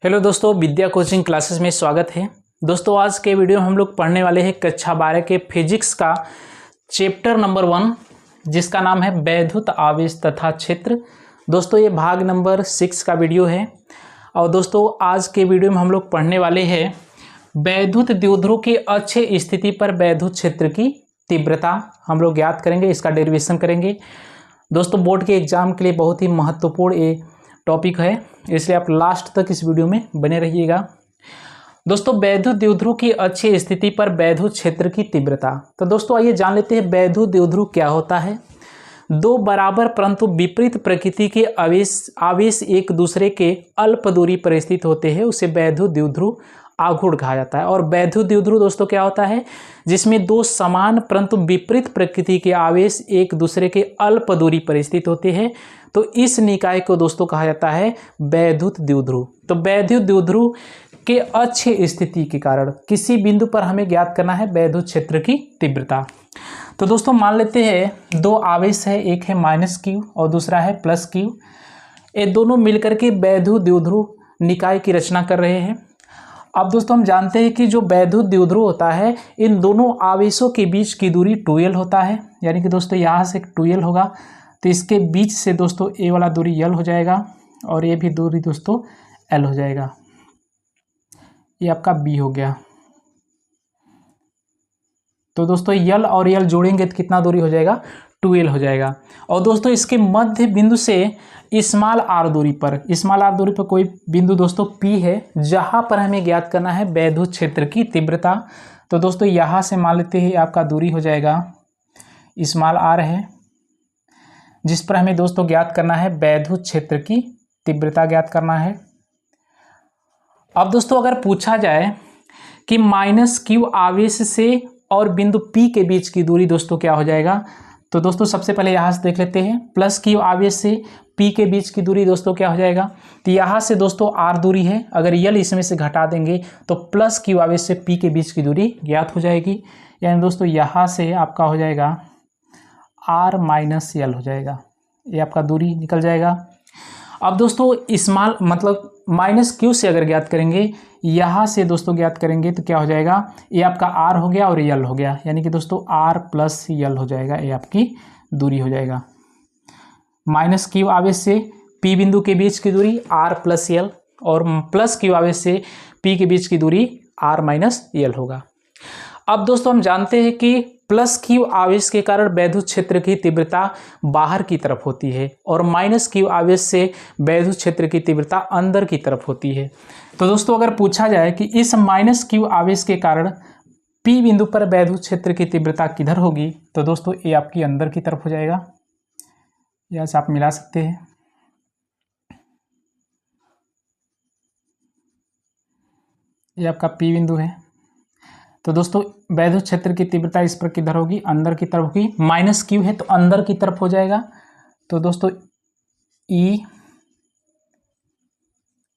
Hello दोस्तों, विद्या coaching classes में स्वागत है। दोस्तों आज के वीडियो में हम लोग पढ़ने वाले हैं कक्षा 12 के फिजिक्स का चैप्टर नंबर 1 जिसका नाम है वैद्युत आवेश तथा क्षेत्र। दोस्तों ये भाग नंबर 6 का वीडियो है। और दोस्तों आज के वीडियो में हम लोग पढ़ने वाले हैं वैद्युत द्विध्रुव की अक्षीय स्थिति पर वैद्युत क्षेत्र की तीव्रता हम लोग ज्ञात करेंगे, इसका डेरिवेशन करेंगे। दोस्तों बोर्ड के एग्जाम के लिए बहुत ही महत्वपूर्ण ये टॉपिक है, इसलिए आप लास्ट तक इस वीडियो में बने रहिएगा। दोस्तों वैद्युत द्विध्रुव की अक्षीय स्थिति पर वैद्युत क्षेत्र की तीव्रता। तो दोस्तों आइए जान लेते हैं वैद्युत द्विध्रुव क्या होता है। दो बराबर परंतु विपरीत प्रकृति के आवेश एक दूसरे के अल्प दूरी पर स्थित होते हैं, उसे वैद्युत द्विध्रुव आघूर्ण कहा जाता है। और वैद्युत द्विध्रुव दोस्तों क्या होता है, जिसमें दो समान परंतु विपरीत प्रकृति के आवेश एक दूसरे के अल्प दूरी पर स्थित होते हैं, तो इस निकाय को दोस्तों कहा जाता है वैद्युत द्विध्रुव। तो वैद्युत द्विध्रुव के अक्षीय स्थिति के कारण किसी बिंदु पर हमें ज्ञात करना है वैद्युत क्षेत्र की तीव्रता। तो दोस्तों मान लेते हैं दो आवेश है, एक है -q और दूसरा है +q। ये दोनों मिलकर के वैद्युत द्विध्रुव निकाय की रचना कर रहे हैं। अब दोस्तों हम जानते हैं कि जो वैद्युत द्विध्रुव होता है इन दोनों आवेशों के बीच की दूरी 2l होता है, यानी कि दोस्तों यहाँ से 2l होगा तो इसके बीच से दोस्तों ए वाला दूरी l हो जाएगा और ये भी दूरी दोस्तों l हो जाएगा। ये आपका b हो गया। तो दोस्तों l और l जोड़ेंगे तो कितना दूरी हो जाएगा, 2l हो जाएगा। और दोस्तों इसके मध्य बिंदु से स्मॉल r दूरी पर कोई बिंदु दोस्तों P है, जहां पर हमें ज्ञात करना है वैद्युत क्षेत्र की तीव्रता। तो दोस्तों यहां से मान लेते हैं आपका दूरी हो जाएगा स्मॉल r है, जिस पर हमें दोस्तों ज्ञात करना है वैद्युत क्षेत्र की तीव्रता ज्ञात करना है। अब दोस्तों अगर पूछा जाए कि -q आवेश से और बिंदु P के बीच की दूरी दोस्तों क्या हो जाएगा, तो दोस्तों सबसे पहले यहाँ से देख लेते हैं +q आवेश से P के बीच की दूरी दोस्तों क्या हो जाएगा। तो यहाँ से दोस्तों r दूरी है, अगर l इसमें से घटा देंगे तो +q आवेश से P के बीच की दूरी ज्ञात हो जाएगी। यानी दोस्तों यहाँ से आपका हो जाएगा r - l हो जाएगा, ये आपका दूरी निकल जाएगा। अब दोस्तों स्मॉल मतलब -q से अगर ज्ञात करेंगे, यहाँ से दोस्तों ज्ञात करेंगे तो क्या हो जाएगा, ये आपका r हो गया और l हो गया, यानी कि दोस्तों r + l हो जाएगा, ये आपकी दूरी हो जाएगा। -q आवेश से P बिंदु के बीच की दूरी r + l और +q आवेश से P के बीच की दूरी r - l होगा। अब दोस्तों हम जानते हैं कि +q आवेश के कारण वैद्युत क्षेत्र की तीव्रता बाहर की तरफ होती है और -q आवेश से वैद्युत क्षेत्र की तीव्रता अंदर की तरफ होती है। तो दोस्तों अगर पूछा जाए कि इस -q आवेश के कारण P बिंदु पर वैद्युत क्षेत्र की तीव्रता किधर होगी, तो दोस्तों ये आपकी अंदर की तरफ हो जाएगा। यहाँ से आप मिला सकते हैं। ये आपका P बिंदु है। तो दोस्तों वैद्युत क्षेत्र की तीव्रता इस पर किधर होगी, अंदर की तरफ होगी। -q है तो अंदर की तरफ हो जाएगा। तो दोस्तों E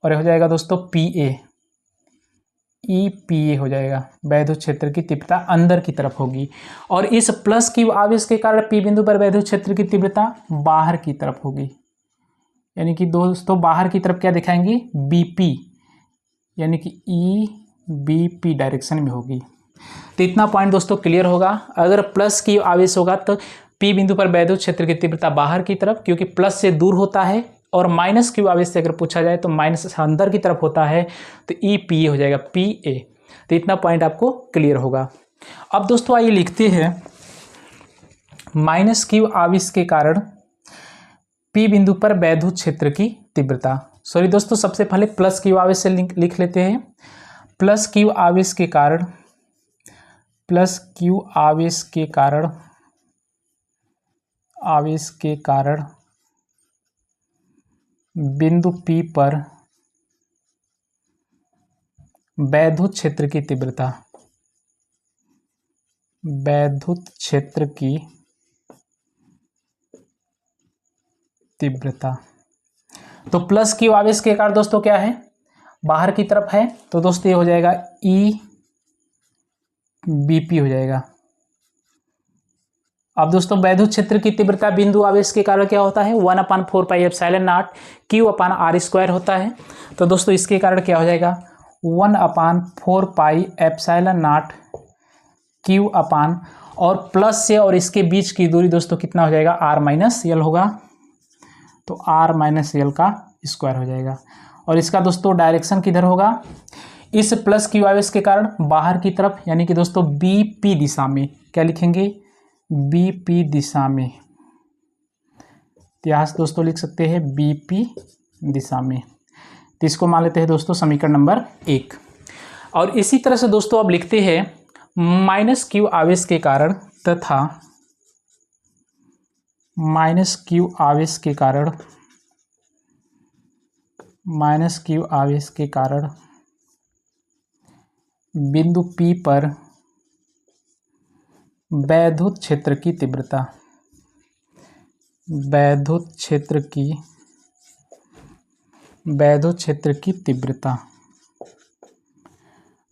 और हो जाएगा दोस्तों PA, EPA हो जाएगा। वैद्युत क्षेत्र की तीव्रता अंदर की तरफ होगी और इस +q आवेश के कारण P बिंदु पर वैद्युत क्षेत्र की तीव्रता बाहर की तरफ होगी, यानी कि दोस्तों बाहर की तरफ क्या दिखाएंगे, BP, यानी कि EBP डायरेक्शन में होगी। तो इतना पॉइंट दोस्तों क्लियर होगा। अगर +q आवेश होगा तो P बिंदु पर वैद्युत क्षेत्र की तीव्रता बाहर की तरफ, क्योंकि प्लस से दूर होता है, और -q आवेश से अगर पूछा जाए तो माइनस अंदर की तरफ होता है, तो EPA हो जाएगा, PA। तो इतना पॉइंट आपको क्लियर होगा। अब दोस्तों आइए लिखते हैं -q आवेश के कारण P बिंदु पर वैद्युत क्षेत्र की तीव्रता। सॉरी दोस्तों सबसे पहले +q आवेश से लिख लेते हैं। +q आवेश के कारण बिंदु P पर वैद्युत क्षेत्र की तीव्रता। तो +q आवेश के कारण दोस्तों क्या है, बाहर की तरफ है, तो दोस्तों ये हो जाएगा EBP हो जाएगा। अब दोस्तों वैद्युत क्षेत्र की तीव्रता बिंदु आवेश के कारण क्या होता है 1/4πε0 Q/r² होता है। तो दोस्तों इसके कारण क्या हो जाएगा 1/4πε0 Q अपान और प्लस से और इसके बीच की दूरी दोस्तों कितना हो जाएगा r-l होगा। तो r-l का स्क्वायर हो जाएगा। और इसका दोस्तों डायरेक्शन किधर होगा, इस प्लस Q आवेश के कारण बाहर की तरफ, यानी कि दोस्तों BP दिशा में। क्या लिखेंगे BP दिशा में। इतिहास दोस्तों लिख सकते हैं BP दिशा में। तो इसको मान लेते हैं दोस्तों समीकरण नंबर 1। और इसी तरह से दोस्तों अब लिखते हैं -Q आवेश के कारण तथा -Q आवेश के कारण बिंदु P पर वैद्युत क्षेत्र की तीव्रता, वैद्युत क्षेत्र की तीव्रता।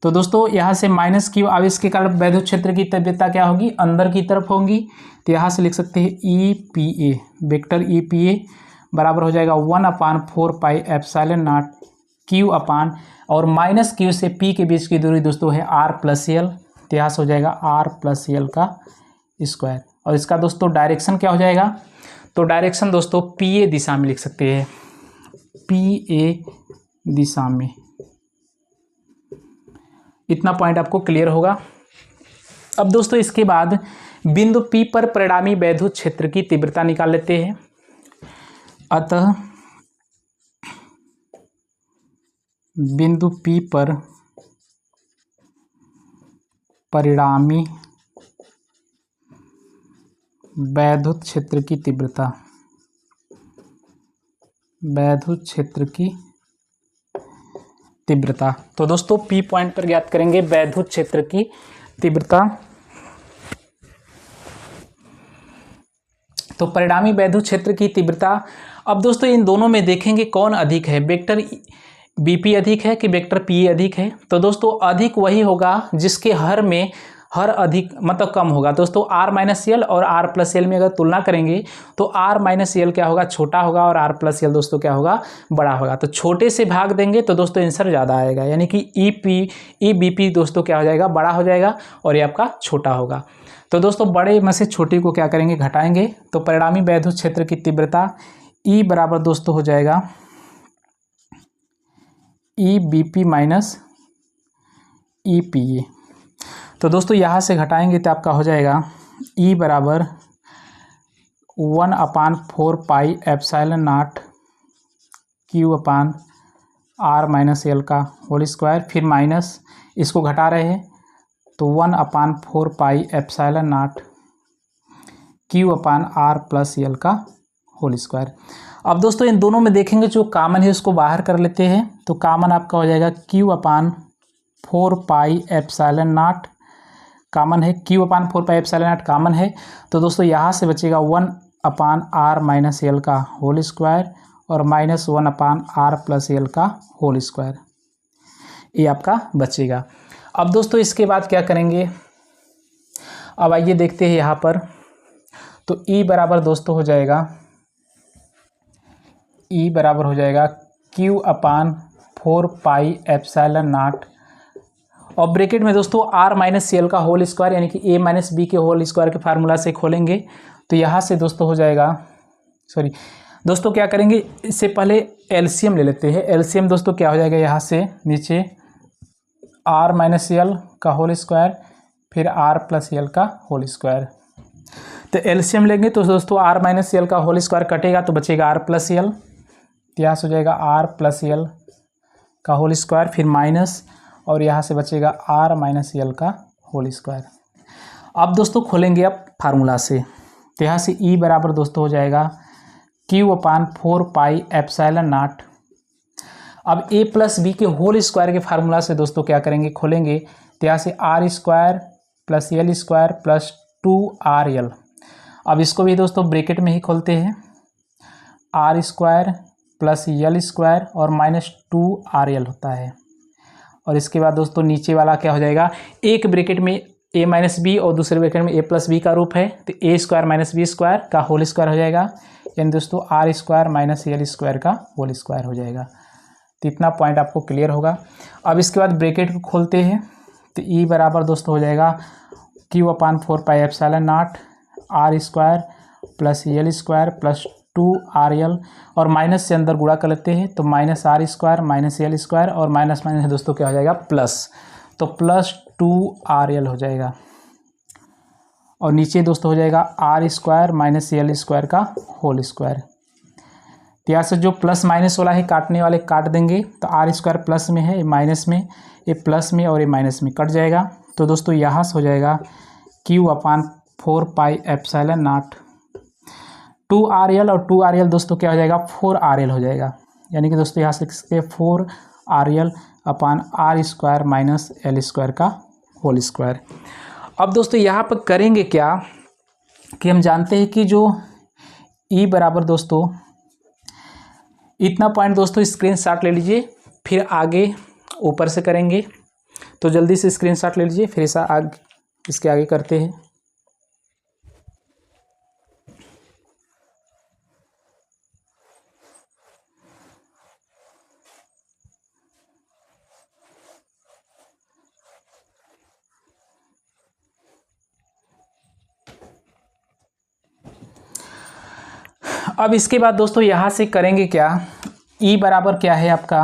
तो दोस्तों यहाँ से -Q आवेश के कारण वैद्युत क्षेत्र की तीव्रता क्या होगी, अंदर की तरफ होगी। तो यहाँ से लिख सकते हैं EPA, वेक्टर EPA बराबर हो जाएगा 1/4πε0 Q अपान और -Q से P के बीच की दूरी दोस्तों है r+l। तो यहाँ से हो जाएगा r+l का स्क्वायर। और इसका दोस्तों डायरेक्शन क्या हो जाएगा, तो डायरेक्शन दोस्तों PA दिशा में लिख सकते हैं, PA दिशा में। इतना पॉइंट आपको क्लियर होगा। अब दोस्तों इसके बाद बिंदु P पर परिणामी वैद्युत क्षेत्र की तीव्रता निकाल लेते हैं। अतः बिंदु P पर परिणामी वैद्युत क्षेत्र की तीव्रता, वैद्युत क्षेत्र की तीव्रता। तो दोस्तों P पॉइंट पर ज्ञात करेंगे वैद्युत क्षेत्र की तीव्रता। तो परिणामी वैद्युत क्षेत्र की तीव्रता, अब दोस्तों इन दोनों में देखेंगे कौन अधिक है, वेक्टर BP अधिक है कि वेक्टर PA अधिक है। तो दोस्तों अधिक वही होगा जिसके हर अधिक मतलब कम होगा। दोस्तों r-l और r+l में अगर तुलना करेंगे तो r-l क्या होगा, छोटा होगा, और r+l दोस्तों क्या होगा, बड़ा होगा। तो छोटे से भाग देंगे तो दोस्तों आंसर ज़्यादा आएगा, यानी कि EBP दोस्तों क्या हो जाएगा, बड़ा हो जाएगा, और ये आपका छोटा होगा। तो दोस्तों बड़े में से छोटे को क्या करेंगे, घटाएंगे। तो परिणामी वैद्युत क्षेत्र की तीव्रता E बराबर दोस्तों हो जाएगा EBP माइनस EPA। तो दोस्तों यहाँ से घटाएंगे तो आपका हो जाएगा E बराबर 1/4πε0 Q अपान r-l का होल स्क्वायर, फिर माइनस इसको घटा रहे हैं तो 1/4πε0 Q अपान r+l का होल स्क्वायर। अब दोस्तों इन दोनों में देखेंगे जो कॉमन है उसको बाहर कर लेते हैं। तो कॉमन आपका हो जाएगा Q अपान 4πε0 कॉमन है, Q अपान 4πε0 कॉमन है। तो दोस्तों यहाँ से बचेगा 1/r-l का होल स्क्वायर और -1/r+l का होल स्क्वायर, ये आपका बचेगा। अब दोस्तों इसके बाद क्या करेंगे, अब आइए देखते हैं यहाँ पर। तो E बराबर दोस्तों हो जाएगा, E बराबर हो जाएगा Q अपान 4πε0 और ब्रैकेट में दोस्तों r-l का होल स्क्वायर, यानी कि a-b के होल स्क्वायर के फार्मूला से खोलेंगे। तो यहाँ से दोस्तों हो जाएगा, सॉरी दोस्तों क्या करेंगे, इससे पहले एलसीएम ले लेते हैं। एलसीएम दोस्तों क्या हो जाएगा, यहाँ से नीचे r-l का होल स्क्वायर फिर r+l का होल स्क्वायर। तो एलसीएम लेंगे तो दोस्तों r-l का होल स्क्वायर कटेगा तो बचेगा r+l। यहाँ से हो जाएगा r+l का होल स्क्वायर फिर माइनस, और यहाँ से बचेगा r-l का होल स्क्वायर। अब दोस्तों खोलेंगे अब फार्मूला से। तो यहाँ से E बराबर दोस्तों हो जाएगा Q अपान 4πε0। अब a+b के होल स्क्वायर के फार्मूला से दोस्तों क्या करेंगे, खोलेंगे। तो यहाँ से r² + l² + 2rl। अब इसको भी दोस्तों ब्रैकेट में ही खोलते हैं, r² + l² और -2rl होता है। और इसके बाद दोस्तों नीचे वाला क्या हो जाएगा, एक ब्रैकेट में ए माइनस बी और दूसरे ब्रैकेट में ए प्लस बी का रूप है, तो a square minus b square का होल स्क्वायर हो जाएगा, यानी दोस्तों r square minus l square का होल स्क्वायर हो जाएगा। तो इतना पॉइंट आपको क्लियर होगा। अब इसके बाद ब्रैकेट को खोलते हैं, तो ई बराबर दोस्तों हो जाएगा q upon 4 pi epsilon naught r square plus l square plus 2RL, और माइनस से अंदर गुणा कर लेते हैं, तो minus r square minus l square और माइनस माइनस दोस्तों क्या हो जाएगा प्लस, तो प्लस 2RL हो जाएगा, और नीचे दोस्तों हो जाएगा r square minus l square का होल स्क्वायर। तो यहाँ से जो प्लस माइनस वाला है काटने वाले काट देंगे, तो आर स्क्वायर प्लस में है, ये माइनस में, ये प्लस में और ये माइनस में कट जाएगा। तो दोस्तों यहाँ से हो जाएगा q upon 4 pi epsilon not 2RL, और 2RL दोस्तों क्या हो जाएगा 4RL हो जाएगा, यानी कि दोस्तों यहाँ से लिख सकते हैं 4RL upon r square minus l square का होल स्क्वायर। अब दोस्तों यहाँ पर करेंगे क्या कि हम जानते हैं कि जो ई बराबर दोस्तों इतना पॉइंट दोस्तों स्क्रीनशॉट ले लीजिए, फिर आगे ऊपर से करेंगे, तो जल्दी से स्क्रीनशॉट ले लीजिए, फिर ऐसा इसके आगे करते हैं। अब इसके बाद दोस्तों यहाँ से करेंगे क्या, ई बराबर क्या है आपका,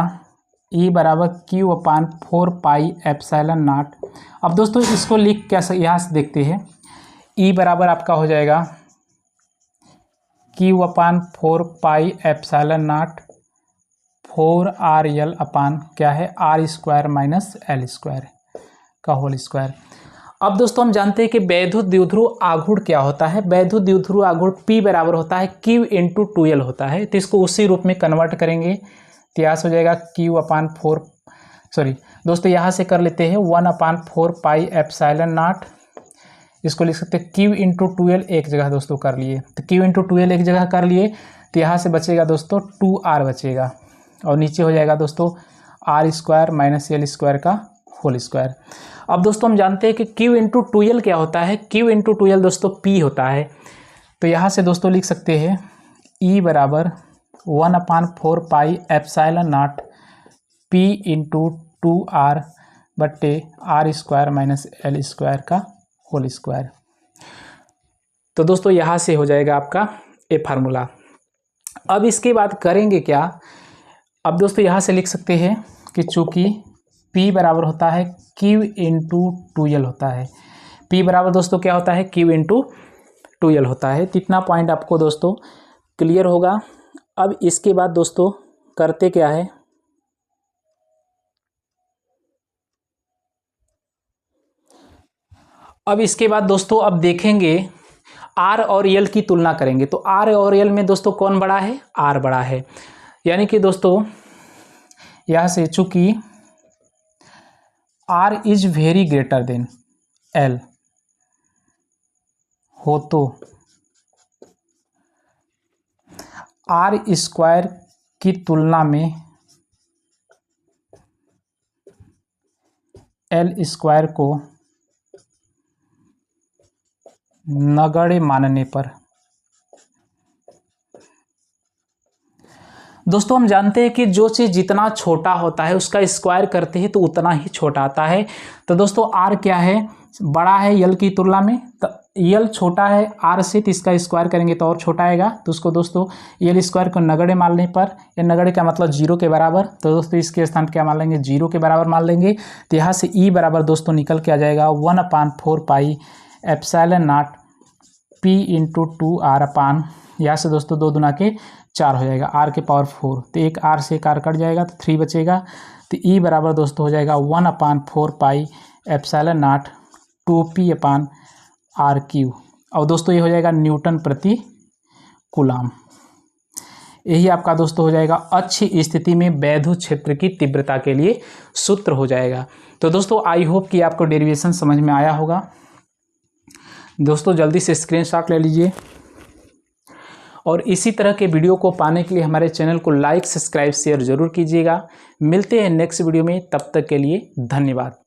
ई बराबर Q upon 4 pi epsilon not. अब दोस्तों इसको लिख कैसे यहाँ से देखते हैं, ई बराबर आपका हो जाएगा q upon 4 pi epsilon naught 4RL upon क्या है r square minus l square का होल स्क्वायर। अब दोस्तों हम जानते हैं कि वैद्युत द्विध्रुव आघूर्ण क्या होता है, वैद्युत द्विध्रुव आघूर्ण P बराबर होता है Q इंटू 2L होता है, तो इसको उसी रूप में कन्वर्ट करेंगे, तो यहाँ से हो जाएगा Q अपान 4, सॉरी दोस्तों यहाँ से कर लेते हैं 1 अपान 4 पाई एप्सिलॉन नॉट, इसको लिख सकते हैं Q इंटू 2L एक जगह दोस्तों कर लिए, तो Q इंटू 2L एक जगह कर लिए, तो यहाँ से बचेगा दोस्तों 2R बचेगा, और नीचे हो जाएगा दोस्तों r square minus l square का होल स्क्वायर। अब दोस्तों हम जानते हैं कि Q इंटू 2L क्या होता है, Q इंटू 2L दोस्तों P होता है, तो यहाँ से दोस्तों लिख सकते हैं E बराबर 1 upon 4 pi epsilon naught P into 2R बट्टे r square minus l square का होल स्क्वायर। तो दोस्तों यहाँ से हो जाएगा आपका ये फार्मूला। अब इसके बाद करेंगे क्या, अब दोस्तों यहाँ से लिख सकते हैं कि चूँकि P बराबर होता है Q इंटू 2L होता है, P बराबर दोस्तों क्या होता है Q इंटू 2L होता है, तो इतना पॉइंट आपको दोस्तों क्लियर होगा। अब इसके बाद दोस्तों करते क्या है, अब इसके बाद दोस्तों अब देखेंगे R और L की तुलना करेंगे, तो R और L में दोस्तों कौन बड़ा है, R बड़ा है, यानी कि दोस्तों यहाँ से चूंकि R is very greater than L हो तो R स्क्वायर की तुलना में L स्क्वायर को नगण्य मानने पर दोस्तों हम जानते हैं कि जो चीज़ जितना छोटा होता है उसका स्क्वायर करते हैं तो उतना ही छोटा आता है। तो दोस्तों R क्या है, बड़ा है L की तुलना में, तो L छोटा है R से, तो इसका स्क्वायर करेंगे तो और छोटा आएगा, तो उसको दोस्तों L स्क्वायर को नगण्य मानने पर, ये नगण्य का मतलब 0 के बराबर, तो दोस्तों इसके स्थान क्या मान लेंगे 0 के बराबर मान लेंगे। तो यहाँ से E बराबर दोस्तों निकल के आ जाएगा 1 upon 4 pi epsilon naught P into 2R अपान, यहाँ से दोस्तों 2 दूना के 4 हो जाएगा, R के पावर 4, तो एक R से एक R कट जाएगा तो 3 बचेगा। तो E बराबर दोस्तों हो जाएगा 1 upon 4 pi epsilon not 2P upon RQ, और दोस्तों ये हो जाएगा न्यूटन प्रति कूलाम। यही आपका दोस्तों हो जाएगा अच्छी स्थिति में वैद्युत क्षेत्र की तीव्रता के लिए सूत्र हो जाएगा। तो दोस्तों आई होप कि आपको डेरिवेशन समझ में आया होगा। दोस्तों जल्दी से स्क्रीनशॉट ले लीजिए, और इसी तरह के वीडियो को पाने के लिए हमारे चैनल को लाइक सब्सक्राइब शेयर जरूर कीजिएगा। मिलते हैं नेक्स्ट वीडियो में, तब तक के लिए धन्यवाद।